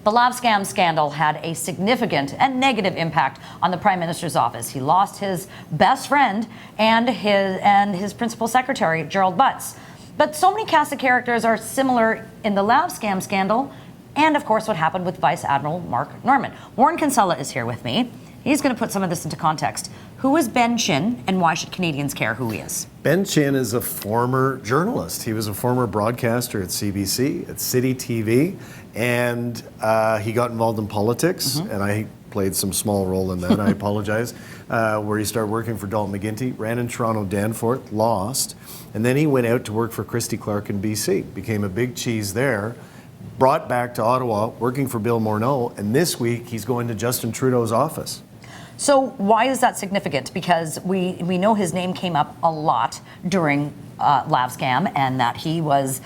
The Lavscam scandal had a significant and negative impact on the Prime Minister's office. He lost his best friend and his principal secretary, Gerald Butts. But so many cast of characters are similar in the Lavscam scandal, and of course what happened with Vice Admiral Mark Norman. Warren Kinsella is here with me. He's going to put some of this into context. Who is Ben Chin, and why should Canadians care who he is? Ben Chin is a former journalist. He was a former broadcaster at CBC, at City TV, and he got involved in politics, and I played some small role in that, I apologize, where he started working for Dalton McGuinty, ran in Toronto Danforth, lost, and then he went out to work for Christy Clark in BC, became a big cheese there, brought back to Ottawa, working for Bill Morneau, and this week he's going to Justin Trudeau's office. So why is that significant? Because we know his name came up a lot during Lavscam, and that he was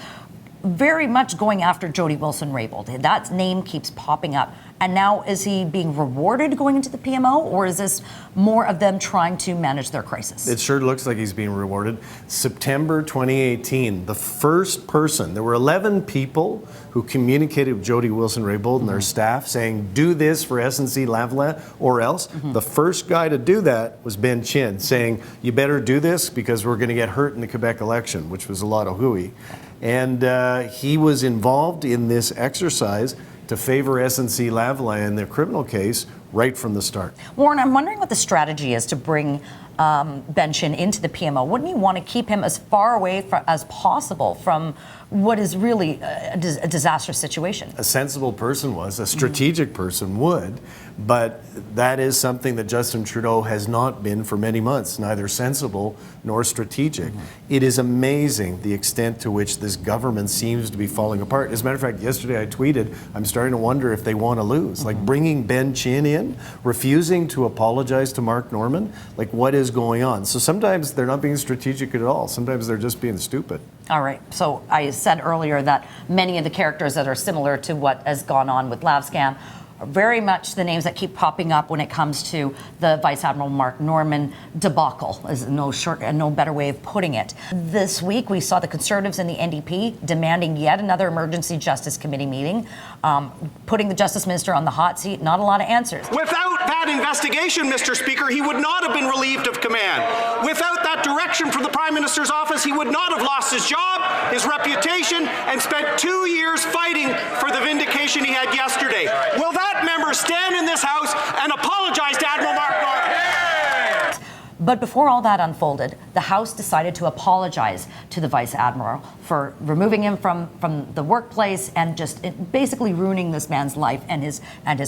very much going after Jody Wilson-Raybould. That name keeps popping up. And now, is he being rewarded going into the PMO, or is this more of them trying to manage their crisis? It sure looks like he's being rewarded. September 2018, the first person, there were 11 people who communicated with Jody Wilson-Raybould and their staff saying, do this for SNC-Lavalin or else. The first guy to do that was Ben Chin, saying, you better do this because we're going to get hurt in the Quebec election, which was a lot of hooey. And he was involved in this exercise to favor SNC-Lavalin in their criminal case right from the start. Warren, I'm wondering what the strategy is to bring Ben Chin into the PMO. Wouldn't you want to keep him as far away as possible from what is really a disastrous situation? A sensible person was, a strategic person would, but that is something that Justin Trudeau has not been for many months, neither sensible nor strategic. It is amazing the extent to which this government seems to be falling apart. As a matter of fact, yesterday I tweeted, I'm starting to wonder if they want to lose. Like bringing Ben Chin in, refusing to apologize to Mark Norman, like what is going on? So sometimes they're not being strategic at all. Sometimes they're just being stupid. All right. So I said earlier that many of the characters that are similar to what has gone on with Lavscam are very much the names that keep popping up when it comes to the Vice Admiral Mark Norman debacle, is no better way of putting it. This week we saw the Conservatives and the NDP demanding yet another emergency Justice Committee meeting, putting the Justice Minister on the hot seat. Not a lot of answers. Without that investigation, Mr. Speaker, he would not have been relieved of command. Without that direction from the Prime Minister's office, he would not have lost his job, his reputation, and spent 2 years fighting for the vindication he had yesterday. Will that member stand in this House and apologize to Admiral Mark Norman? But before all that unfolded, the House decided to apologize to the Vice Admiral for removing him from the workplace and just basically ruining this man's life and his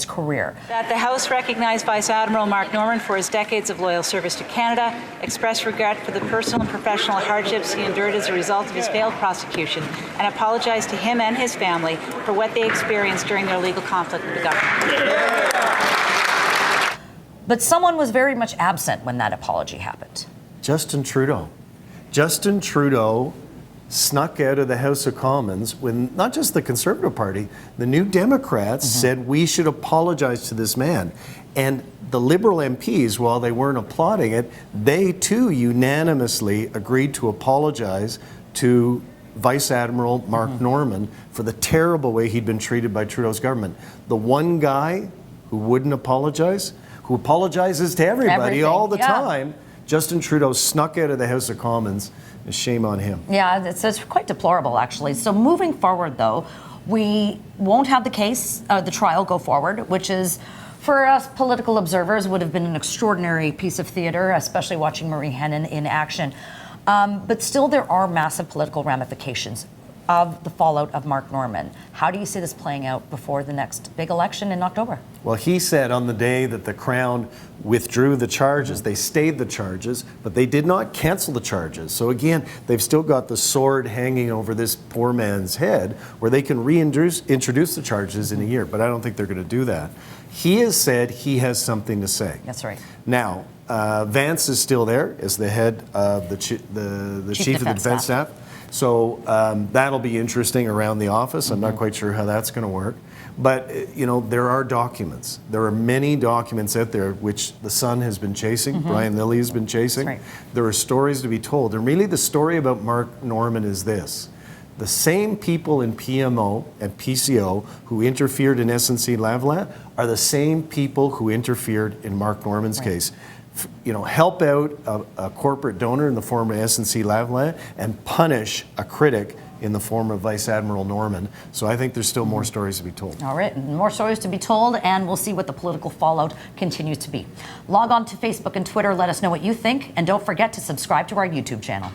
career. That the House recognize Vice Admiral Mark Norman for his decades of loyal service to Canada, express regret for the personal and professional hardships he endured as a result of his failed prosecution, and apologize to him and his family for what they experienced during their legal conflict with the government. But someone was very much absent when that apology happened. Justin Trudeau. Justin Trudeau snuck out of the House of Commons when not just the Conservative Party, the New Democrats said we should apologize to this man. And the Liberal MPs, while they weren't applauding it, they too unanimously agreed to apologize to Vice Admiral Mark Norman for the terrible way he'd been treated by Trudeau's government. The one guy who wouldn't apologize, who apologizes to everybody all the time, Justin Trudeau snuck out of the House of Commons. Shame on him. Yeah, it's quite deplorable, actually. So moving forward, though, we won't have the case, the trial go forward, which is, for us political observers, would have been an extraordinary piece of theater, especially watching Marie Henein in action. But still, there are massive political ramifications of the fallout of Mark Norman. How do you see this playing out before the next big election in October? Well, he said on the day that the Crown withdrew the charges, they stayed the charges, but they did not cancel the charges. So again, they've still got the sword hanging over this poor man's head where they can introduce the charges in a year, but I don't think they're going to do that. He has said he has something to say. That's right. Now, Vance is still there as the head of the chief of the defense staff. So that'll be interesting around the office. I'm not quite sure how that's going to work. But, you know, there are documents. There are many documents out there which the Sun has been chasing, Brian Lilley has been chasing. Right. There are stories to be told. And really the story about Mark Norman is this. The same people in PMO and PCO who interfered in SNC-Lavalin are the same people who interfered in Mark Norman's case. Help out a corporate donor in the form of SNC-Lavalin and punish a critic in the form of Vice Admiral Norman. So I think there's still more stories to be told. All right, more stories to be told, and we'll see what the political fallout continues to be. Log on to Facebook and Twitter, let us know what you think, and don't forget to subscribe to our YouTube channel.